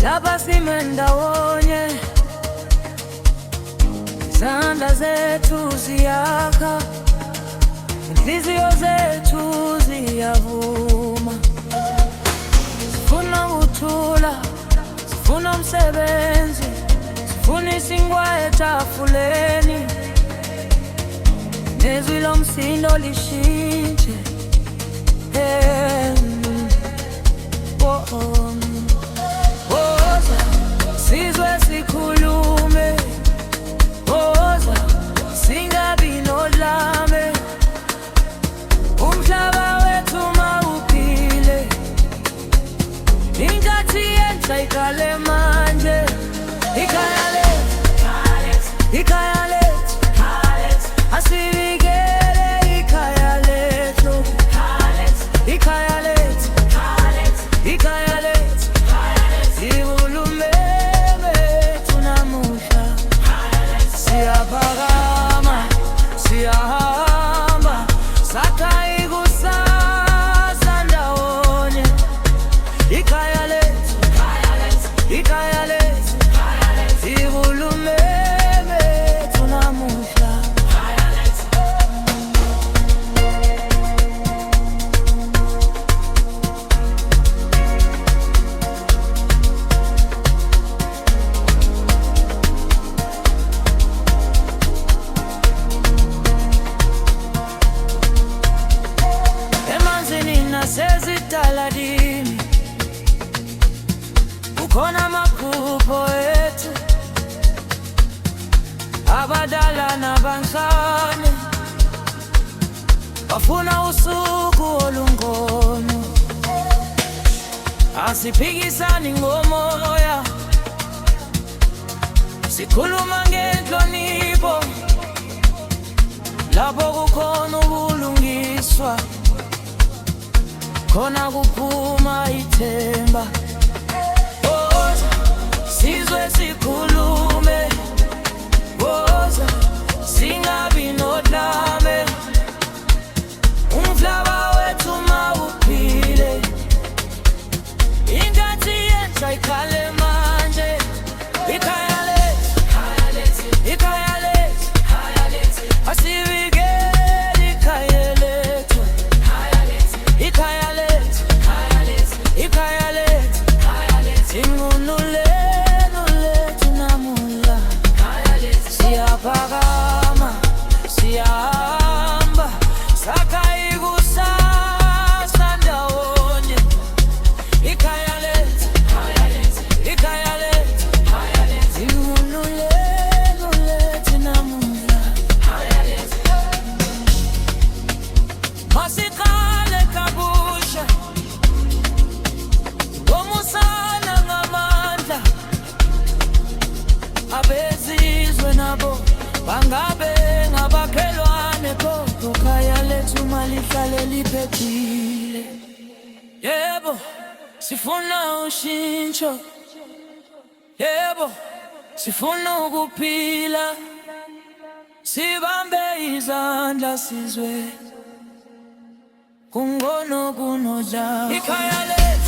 Lapha simendawonye, izandla zethu ziyakha, inhliziyo zethu ziyavuma. Sifuna ukuthula, sifuna umsebenzi, sifuna isinkwa etafuleni, nezwi lomsindo lishintshe. Woza sizwe sikhulume, woza singabi nodlame. Umhlaba wethu mawuphile, inkathi yentsha iqale manje. Ikhaya lethu, ikhaya lethu, asivikele ikhaya lethu. Ikhaya lethu, ikhaya lethu, ihulumende bethu namuhla. Siyaphakama, siyahamba, sakha ikusasa ndawonye. Ikhaya lethu, ikhaya lethu, ihulumende bethu namuhla. Sezitaladini kukhona amaphupho ethu, abadala nabancane bafuna usuku olungcono. Asiphikisani ngomoya, sikhuluma ngenhlonipho, lapho kukhona ubulungiswa khona kuphuma ithemba. Woza sizwe sikhulume, woza singabi nodlame. Umhlaba wethu mawuphile, inkathi yentsha iqale manje. Ikhaya lethu, ikhaya lethu, asivikele ikhaya lethu. Ikhaya lethu, ikhaya lethu, inqunulelo lethu namuhla. Siyaphakama, siyahamba, sakha ikusasa ndawonye. Ikhaya lethu, ikhaya lethu, inqunulelo lethu namuhla. Masiqale kabusha, ngomusana ngamandla. Abezizwe nabo bangabe ngabakhelwane, kodwa ikhaya lethu malihlale liphephile. Yebo, sifuna ushintsho, yebo, sifuna ukuphila. Sibambe izandla sizwe kungcono kunodlame. Ikhaya lethu.